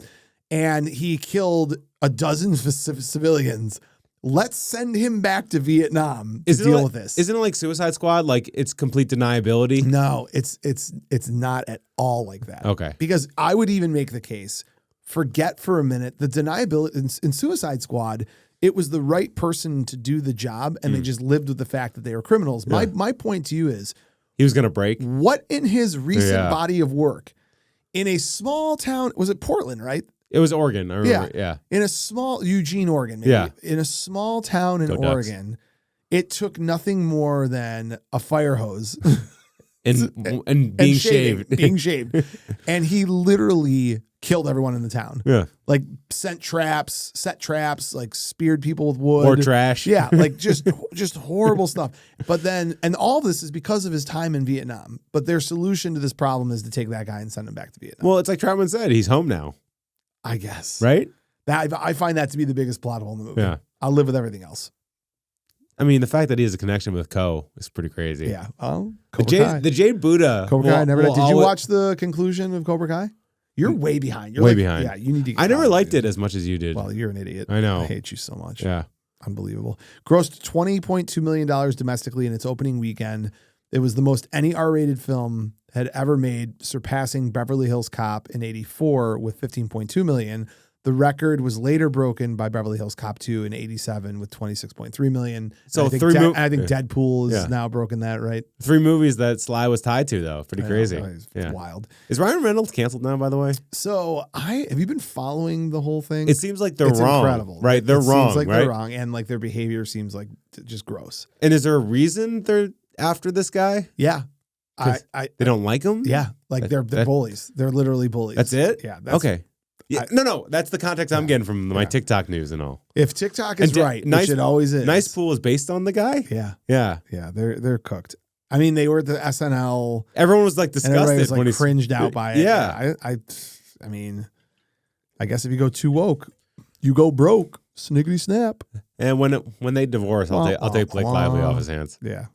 S1: and he killed a dozen civilians. Let's send him back to Vietnam to deal with this.
S2: Isn't it like Suicide Squad? Like it's complete deniability?
S1: No, it's not at all like that.
S2: Okay.
S1: Because I would even make the case, forget for a minute, the deniability in Suicide Squad, it was the right person to do the job, and they just lived with the fact that they were criminals.
S2: Yeah.
S1: My point to you is,
S2: he was going to break.
S1: what in his recent body of work in a small town, was it Portland, right?
S2: It was Oregon. I remember. Yeah.
S1: In a small, Eugene, Oregon, maybe.
S2: Yeah.
S1: In a small town in
S2: Go Ducks.
S1: Oregon, it took nothing more than a fire hose
S2: And being shaved.
S1: being shaved. And he literally killed everyone in the town.
S2: Yeah.
S1: Like set traps, like speared people with wood.
S2: Or trash.
S1: Yeah, like just horrible stuff. But then, and all this is because of his time in Vietnam. But their solution to this problem is to take that guy and send him back to Vietnam.
S2: Well, it's like Troutman said, he's home now.
S1: I guess.
S2: Right?
S1: I find that to be the biggest plot hole in the movie.
S2: Yeah.
S1: I'll live with everything else.
S2: I mean, the fact that he has a connection with Ko is pretty crazy.
S1: Yeah. Oh,
S2: The Jade Buddha.
S1: Cobra Kai. Did you
S2: always-
S1: watch the conclusion of Cobra Kai? You're way behind. You're
S2: Way
S1: like,
S2: behind.
S1: Yeah, you need to.
S2: I never liked it as much as you did.
S1: Well, you're an idiot.
S2: I know.
S1: I hate you so much.
S2: Yeah.
S1: Unbelievable. Grossed $20.2 million domestically in its opening weekend. It was the most any R-rated film had ever made, surpassing Beverly Hills Cop in '84 with $15.2 million. The record was later broken by Beverly Hills Cop 2 in '87 with $26.3 million.
S2: So
S1: and I think Deadpool has now broken that, right?
S2: 3 movies that Sly was tied to, though. Pretty crazy.
S1: It's wild.
S2: Is Ryan Reynolds canceled now, by the way?
S1: So have you been following the whole thing?
S2: It seems like they're
S1: it's
S2: wrong.
S1: Incredible.
S2: Right? They're wrong.
S1: Seems like
S2: right?
S1: they're wrong, and like their behavior seems like just gross.
S2: And is there a reason they're after this guy?
S1: Yeah.
S2: They don't like him?
S1: Yeah. Like they're bullies. They're literally bullies.
S2: That's it?
S1: Yeah.
S2: Okay. Yeah, no, that's the context I'm getting from my TikTok news and all.
S1: If TikTok is right, which it always is.
S2: Nice Pool is based on the guy?
S1: Yeah.
S2: Yeah.
S1: Yeah, they're cooked. I mean, they were at the SNL.
S2: Everyone was like disgusted.
S1: Everybody was like
S2: when
S1: cringed out by it.
S2: Yeah.
S1: I mean, I guess if you go too woke, you go broke. Sniggity snap.
S2: And when they divorce, I'll take Blake Lively off his hands.
S1: Yeah.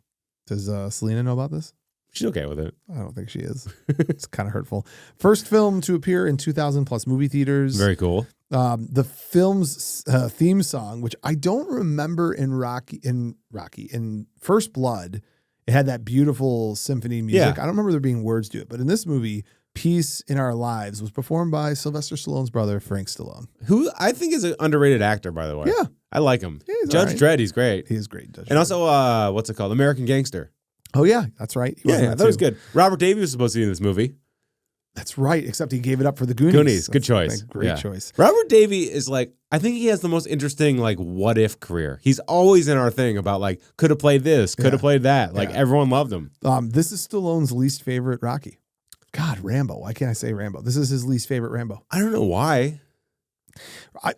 S1: Does Selena know about this?
S2: She's okay with it.
S1: I don't think she is. It's kind of hurtful. First film to appear in 2,000 plus movie theaters.
S2: Very cool.
S1: The film's theme song, which I don't remember in First Blood, it had that beautiful symphony music.
S2: Yeah.
S1: I don't remember there being words to it, but in this movie, Peace in Our Lives was performed by Sylvester Stallone's brother, Frank Stallone.
S2: Who I think is an underrated actor, by the way.
S1: Yeah.
S2: I like him.
S1: Yeah,
S2: Judge Dredd, he's great.
S1: He is great. Judge
S2: And
S1: Dredd.
S2: also, what's it called? American Gangster.
S1: Oh, yeah, that's right. He was in
S2: Yeah, that was good. Robert Davi was supposed to be in this movie.
S1: That's right, except he gave it up for the Goonies.
S2: Goonies, good choice.
S1: Great choice.
S2: Robert Davi is like, I think he has the most interesting, like, what if career. He's always in our thing about, like, could have played this, could have played that. Like, everyone loved him.
S1: This is Stallone's least favorite Rocky. God, Rambo. Why can't I say Rambo? This is his least favorite Rambo.
S2: I don't know why.
S1: I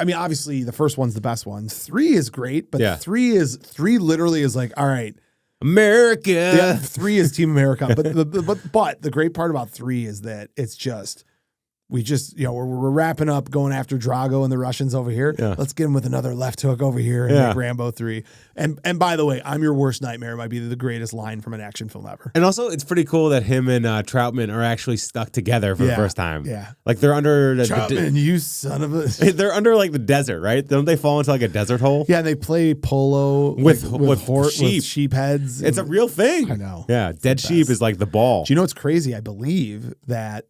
S1: mean, obviously the first one's the best one. 3 is great, but 3 literally is like, all right,
S2: America.
S1: Yeah, 3 is Team America. But the great part about 3 is that it's just, we're wrapping up going after Drago and the Russians over here.
S2: Yeah.
S1: Let's get him with another left hook over here and make Rambo 3. And by the way, I'm your worst nightmare might be the greatest line from an action film ever.
S2: And also, it's pretty cool that him and Troutman are actually stuck together for the first time.
S1: Yeah.
S2: Like they're under
S1: Troutman, you son of a...
S2: They're under like the desert, right? Don't they fall into like a desert hole?
S1: Yeah, and they play polo with sheep heads.
S2: It's a real thing.
S1: I know.
S2: Yeah, dead sheep is like the ball.
S1: Do you know what's crazy? I believe that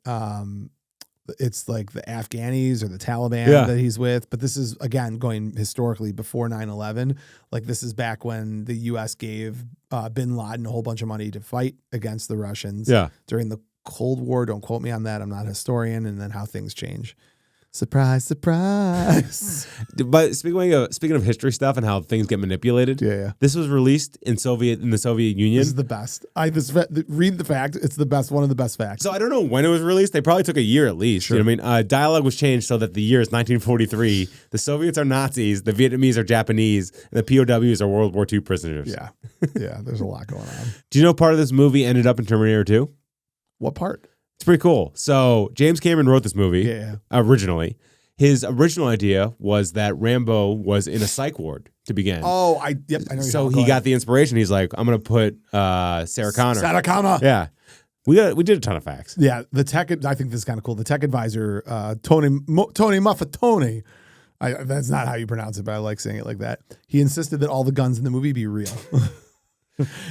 S1: it's like the Afghanis or the Taliban that he's with. But this is, again, going historically before 9/11. Like this is back when the U.S. gave bin Laden a whole bunch of money to fight against the Russians during the Cold War. Don't quote me on that. I'm not a historian. And then how things change. Surprise, surprise.
S2: But speaking of history stuff and how things get manipulated, this was released in the Soviet Union.
S1: This is the best. Read the fact. It's the best. One of the best facts.
S2: So I don't know when it was released. They probably took a year at least. Sure. You know what I mean? Dialogue was changed so that the year is 1943. The Soviets are Nazis. The Vietnamese are Japanese. And the POWs are World War II prisoners.
S1: Yeah. Yeah. There's a lot going on.
S2: Do you know part of this movie ended up in Terminator 2?
S1: What part?
S2: It's pretty cool. So James Cameron wrote this movie originally. His original idea was that Rambo was in a psych ward to begin.
S1: Oh, I know.
S2: So he got the inspiration. He's like, I'm going to put Sarah Connor.
S1: Sarah Connor.
S2: Yeah. We did a ton of facts.
S1: Yeah. The tech, I think this is kind of cool. The tech advisor, Tony Muffatone. That's not how you pronounce it, but I like saying it like that. He insisted that all the guns in the movie be real.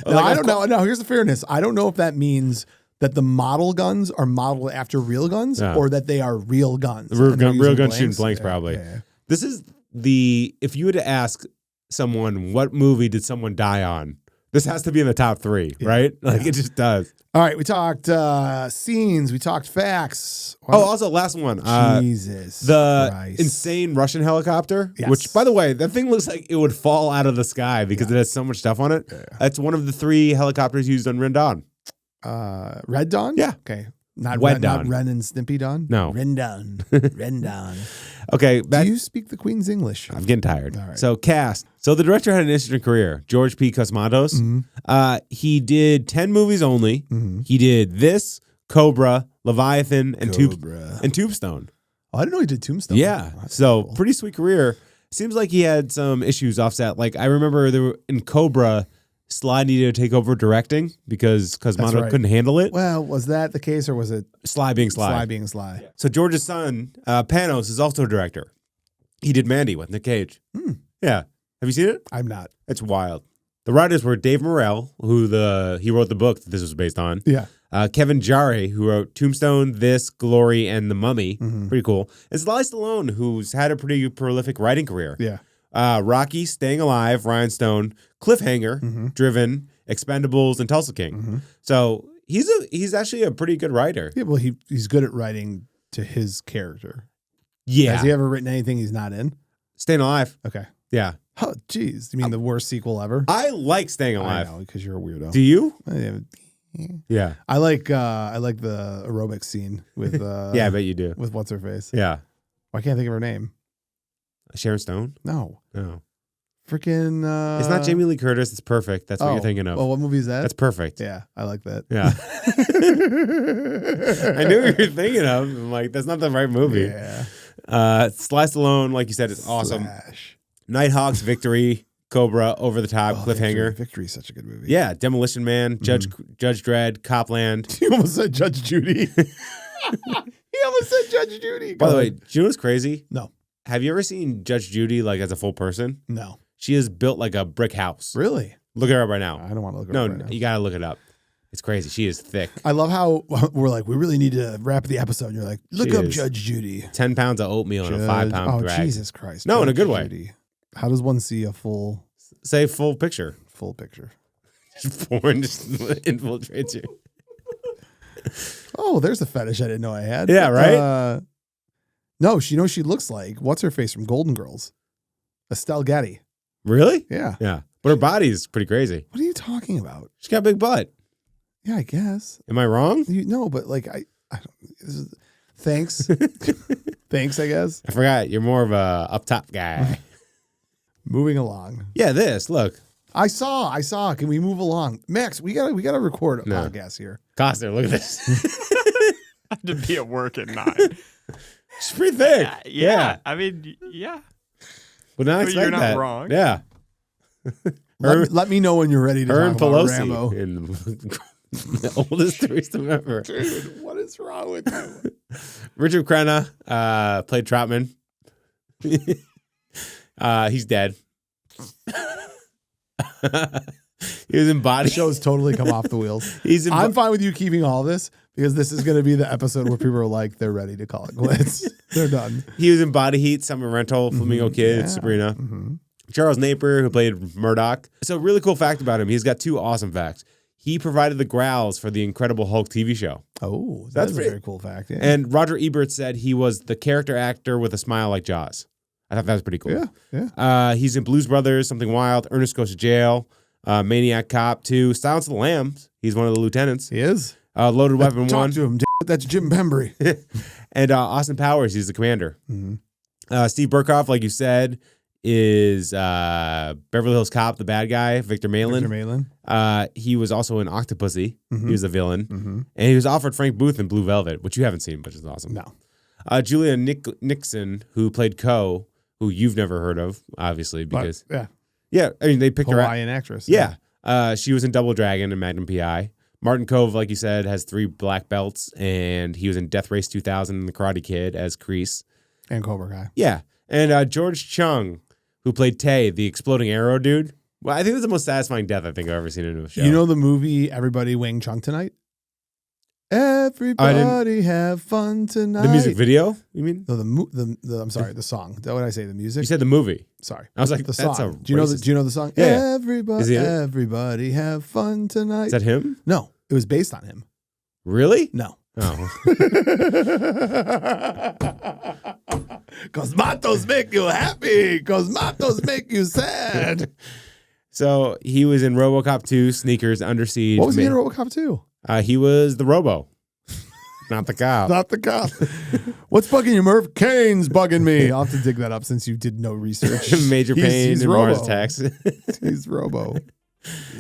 S1: Now, I don't know. No, here's the fairness. I don't know if that means that the model guns are modeled after real guns or that they are real guns.
S2: Real guns shooting blanks, probably. Yeah. This is if you were to ask someone, what movie did someone die on? This has to be in the top 3, right? Like it just does.
S1: All right, we talked scenes, we talked facts.
S2: Also last one.
S1: Jesus
S2: the
S1: Christ.
S2: insane Russian helicopter, which, by the way, that thing looks like it would fall out of the sky because it has so much stuff on it. Yeah. That's one of the 3 helicopters used on Red Dawn.
S1: Red Dawn?
S2: Yeah.
S1: Okay. Not
S2: Wed
S1: Ren,
S2: Dawn.
S1: Not Ren and Stimpy Dawn?
S2: No.
S1: Ren Dawn. Ren Dawn.
S2: Okay.
S1: Do you speak the Queen's English?
S2: I'm getting tired.
S1: All right.
S2: So cast. So the director had an interesting career. George P. Cosmatos. Mm-hmm. He did 10 movies only. Mm-hmm. He did this, Cobra, Leviathan, and Tombstone.
S1: Oh, I didn't know he did Tombstone.
S2: Yeah.
S1: Oh,
S2: so
S1: cool.
S2: Pretty sweet career. Seems like he had some issues offset. Like I remember in Cobra, Sly needed to take over directing because Cosmatos couldn't handle it.
S1: Well, was that the case or was it
S2: Sly being Sly?
S1: Sly being Sly. Yeah.
S2: So George's son, Panos, is also a director. He did Mandy with Nick Cage. Yeah. Have you seen it?
S1: I'm not.
S2: It's wild. The writers were Dave Morrell, who he wrote the book that this was based on.
S1: Yeah.
S2: Kevin Jarre, who wrote Tombstone, This, Glory, and The Mummy. Mm-hmm. Pretty cool. And Sly Stallone, who's had a pretty prolific writing career.
S1: Yeah.
S2: Rocky, Staying Alive, Rhinestone, Cliffhanger, Driven, Expendables, and Tulsa King. Mm-hmm. So he's actually a pretty good writer.
S1: Yeah, well, he's good at writing to his character.
S2: Yeah.
S1: Has he ever written anything he's not in?
S2: Staying Alive.
S1: Okay.
S2: Yeah.
S1: Oh, geez. You mean the worst sequel ever?
S2: I like Staying Alive.
S1: I know, because you're a weirdo.
S2: Do you? Yeah.
S1: I like the aerobics scene with
S2: Yeah, I bet you do.
S1: with what's her face.
S2: Yeah.
S1: I can't think of her name.
S2: Sharon Stone?
S1: No.
S2: No.
S1: Freaking
S2: It's not Jamie Lee Curtis. It's Perfect. That's what you're thinking of.
S1: Well, what movie is that?
S2: That's Perfect.
S1: Yeah, I like that.
S2: Yeah. I knew what you were thinking of. I'm like, that's not the right movie.
S1: Yeah.
S2: Sly Stallone, like you said, is awesome. Nighthawks, Victory, Cobra, Over the Top, Cliffhanger.
S1: Victory is such a good movie.
S2: Yeah, Demolition Man, Judge Dredd, Copland.
S1: You almost said Judge Judy. He almost said Judge Judy.
S2: By the way, do you know what's crazy?
S1: No.
S2: Have you ever seen Judge Judy like as a full person?
S1: No.
S2: She is built like a brick house.
S1: Really?
S2: Look her up right now.
S1: I don't want to look her up right now.
S2: You gotta look it up. It's crazy. She is thick.
S1: I love how we're like, we really need to wrap the episode. And you're like, look up Judge Judy.
S2: 10 pounds of oatmeal in a 5-pound drag.
S1: Oh, Jesus Christ.
S2: No, in a
S1: Judge
S2: good way.
S1: Judy. How does one see a full
S2: Say full picture.
S1: Full picture.
S2: Porn just infiltrates you.
S1: Oh, there's a fetish I didn't know I had.
S2: Yeah, right?
S1: No, she knows she looks like, what's her face from Golden Girls? Estelle Getty.
S2: Really?
S1: Yeah.
S2: Yeah. But her body's pretty crazy.
S1: What are you talking about?
S2: She's got a big butt.
S1: Yeah, I guess.
S2: Am I wrong?
S1: No, but like, I don't, thanks. Thanks, I guess.
S2: I forgot. You're more of a up top guy.
S1: Moving along.
S2: Yeah, look.
S1: I saw. Can we move along? Max, we gotta record a podcast here.
S2: Costner, look at this.
S3: I had to be at work at 9.
S2: She's pretty thick.
S3: Yeah. I mean, yeah.
S2: But not expect
S3: you're not
S2: that.
S3: wrong.
S2: Yeah.
S1: Let me know when you're ready to talk about
S2: Pelosi
S1: Rambo.
S2: in the oldest threesome ever.
S1: Dude, what is wrong with you?
S2: Richard Crenna played Troutman. He's dead. He was in Body.
S1: The show's totally come off the wheels. I'm fine with you keeping all this because this is going to be the episode where people are like, they're ready to call it quits. They're done.
S2: He was in Body Heat, Summer Rental, Flamingo Kid, Sabrina. Mm-hmm. Charles Napier, who played Murdoch. So really cool fact about him. He's got 2 awesome facts. He provided the growls for the Incredible Hulk TV show.
S1: Oh, that's a very cool fact. Yeah.
S2: And Roger Ebert said he was the character actor with a smile like Jaws. I thought that was pretty cool.
S1: Yeah.
S2: He's in Blues Brothers, Something Wild, Ernest Goes to Jail, Maniac Cop 2, Silence of the Lambs. He's one of the lieutenants.
S1: He is.
S2: Loaded Weapon 1.
S1: Talk to him. That's Jim Pembry.
S2: And Austin Powers, he's the commander. Mm-hmm. Steve Burkhoff, like you said, is Beverly Hills Cop, the bad guy, Victor Malin. He was also in Octopussy. Mm-hmm. He was the villain. Mm-hmm. And he was offered Frank Booth in Blue Velvet, which you haven't seen, which is awesome.
S1: No.
S2: Julia Nickson, who played Co., who you've never heard of, obviously, because... Yeah, I mean, they picked her
S1: Hawaiian actress.
S2: Yeah. She was in Double Dragon and Magnum P.I. Martin Kove, like you said, has 3 black belts, and he was in Death Race 2000 and The Karate Kid as Kreese.
S1: And Cobra Kai.
S2: Yeah. And George Chung, who played Tay, the exploding arrow dude. Well, I think that's the most satisfying death I think I've ever seen in a show.
S1: You know the movie Everybody Wing Chun Tonight? Everybody have fun tonight.
S2: The music video, you mean?
S1: No, I'm sorry, the song. Is that what I say? The music?
S2: You said the movie.
S1: Sorry.
S2: I was like,
S1: the
S2: that's
S1: song. Do you know the song?
S2: Yeah.
S1: Everybody have fun tonight.
S2: Is that him?
S1: No, it was based on him.
S2: Really?
S1: No.
S2: Oh.
S1: Cosmatos make you happy. Cosmatos make you sad.
S2: So he was in RoboCop 2, Sneakers, Under Siege.
S1: What was he in RoboCop 2?
S2: He was the Robo. Not the cop.
S1: Not the cop. What's bugging you, Murph? Kane's bugging me. I'll have to dig that up since you did no research.
S2: Major pain
S1: he's
S2: and
S1: Robo.
S2: Mars attacks.
S1: He's Robo.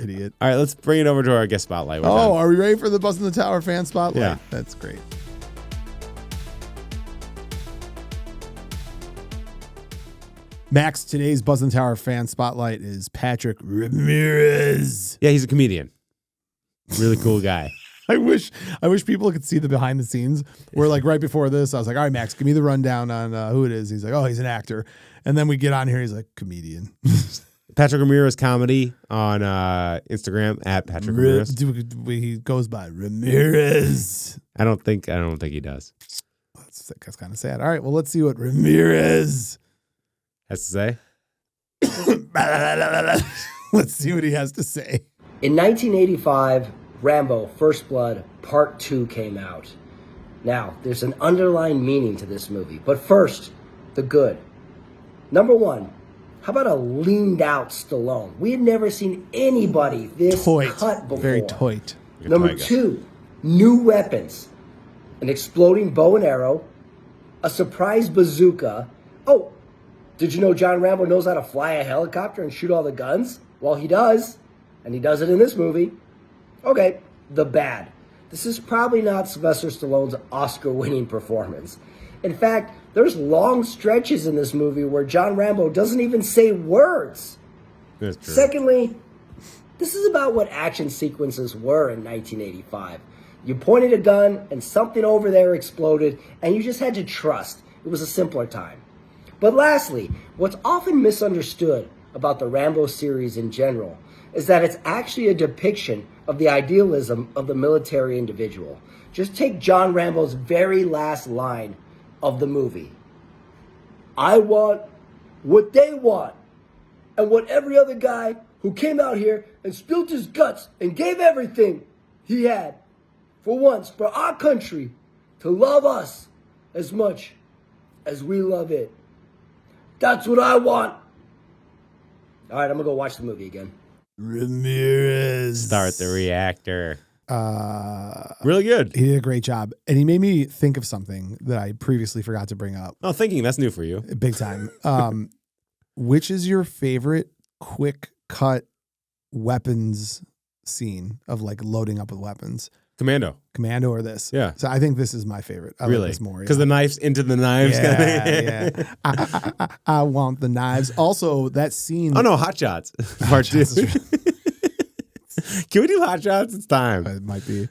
S1: Idiot.
S2: All right, let's bring it over to our guest spotlight.
S1: Are we ready for the Buzz in the Tower fan spotlight?
S2: Yeah.
S1: That's great. Max, today's Buzz in the Tower fan spotlight is Patrick Ramirez.
S2: Yeah, he's a comedian. Really cool guy.
S1: I wish people could see the behind the scenes where, like, right before this, I was like, all right, Max, give me the rundown on who it is. He's like, oh, he's an actor. And then we get on here. He's like, comedian.
S2: Patrick Ramirez Comedy on Instagram at Patrick Ramirez.
S1: He goes by Ramirez.
S2: I don't think he does.
S1: That's kind of sad. All right, well, let's see what Ramirez
S2: has to say.
S1: Let's see what he has to say.
S4: In 1985, Rambo First Blood Part 2 came out. Now, there's an underlying meaning to this movie. But first, the good. Number 1, how about a leaned out Stallone? We had never seen anybody this cut before.
S1: Very toit.
S4: Number 2, new weapons. An exploding bow and arrow, a surprise bazooka. Oh, did you know John Rambo knows how to fly a helicopter and shoot all the guns? Well, he does, and he does it in this movie. Okay, the bad. This is probably not Sylvester Stallone's Oscar-winning performance. In fact, there's long stretches in this movie where John Rambo doesn't even say words.
S2: That's true.
S4: Secondly, this is about what action sequences were in 1985. You pointed a gun and something over there exploded, and you just had to trust. It was a simpler time. But lastly, what's often misunderstood about the Rambo series in general is that it's actually a depiction of the idealism of the military individual. Just take John Rambo's very last line of the movie. I want what they want, and what every other guy who came out here and spilled his guts and gave everything he had for once for our country to love us as much as we love it. That's what I want. All right, I'm going to go watch the movie again.
S1: Ramirez.
S2: Start the reactor. Really good.
S1: He did a great job. And he made me think of something that I previously forgot to bring up.
S2: Oh, thinking, that's new for you.
S1: Big time. Which is your favorite quick cut weapons scene of like loading up with weapons?
S2: Commando
S1: or this?
S2: Yeah.
S1: So I think this is my favorite. I
S2: really?
S1: like this more.
S2: Because the knives into the knives.
S1: Yeah. I want the knives. Also, that scene.
S2: Oh, no, Hot Shots. Part 2. Can we do Hot Shots? It's time.
S1: It might be.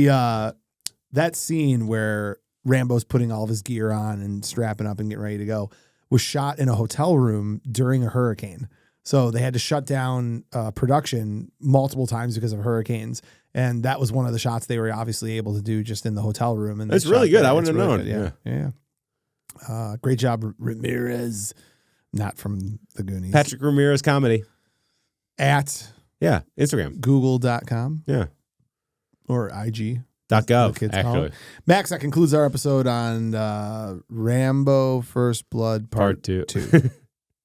S1: That scene where Rambo's putting all of his gear on and strapping up and getting ready to go was shot in a hotel room during a hurricane. So they had to shut down production multiple times because of hurricanes. And that was one of the shots they were obviously able to do just in the hotel room. And
S2: it's really good. I wouldn't have known.
S1: Yeah. Great job, Ramirez. Not from the Goonies.
S2: Patrick Ramirez comedy.
S1: At
S2: Instagram.
S1: Google.com.
S2: Yeah.
S1: Or IG.
S2: .gov, actually.
S1: Max, that concludes our episode on Rambo First Blood Part 2.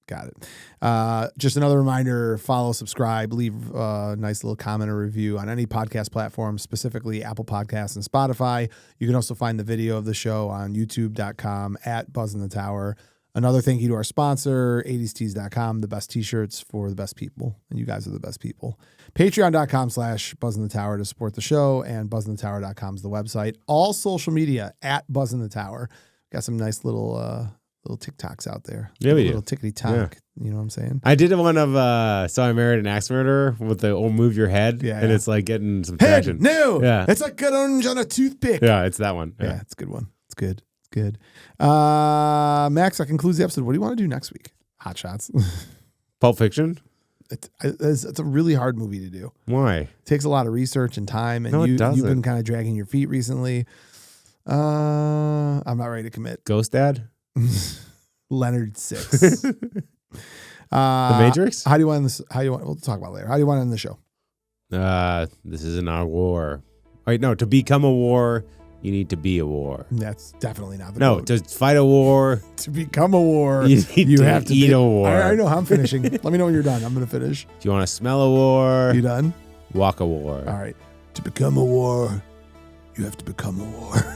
S1: Got it. Just another reminder, follow, subscribe, leave a nice little comment or review on any podcast platform, specifically Apple Podcasts and Spotify. You can also find the video of the show on youtube.com at Buzz in the Tower. Another thank you to our sponsor, 80stees.com, the best t-shirts for the best people. And you guys are the best people. Patreon.com/Buzz in the Tower to support the show, and buzzinthetower.com is the website. All social media at Buzz in the Tower. Got some nice little TikToks out there.
S2: Yeah, we do.
S1: Little tickety-tock.
S2: Yeah.
S1: You know what I'm saying?
S2: I did one of So I Married an Axe Murderer with the old move your head.
S1: Yeah,
S2: and
S1: yeah.
S2: it's like getting some
S1: Head,
S2: traction.
S1: no.
S2: Yeah.
S1: It's like an orange on a toothpick.
S2: Yeah, it's that one.
S1: Yeah, it's a good one. It's good. It's good. Max, that concludes the episode. What do you want to do next week? Hot Shots.
S2: Pulp Fiction?
S1: It's a really hard movie to do.
S2: Why?
S1: It takes a lot of research and time, and
S2: No, it doesn't.
S1: you've been kind of dragging your feet recently. I'm not ready to commit.
S2: Ghost Dad?
S1: Leonard 6.
S2: The Matrix?
S1: How do you want this? We'll talk about it later. How do you want to end the show?
S2: This isn't our war. Wait, no, to become a war, you need to be a war.
S1: That's definitely not the
S2: No,
S1: quote.
S2: to fight a war,
S1: To become a war,
S2: you need to
S1: have to
S2: eat
S1: be
S2: a war.
S1: I know how I'm finishing. Let me know when you're done. I'm going to finish.
S2: If you want to smell a war,
S1: You done?
S2: walk a war.
S1: All right. To become a war, you have to become a war.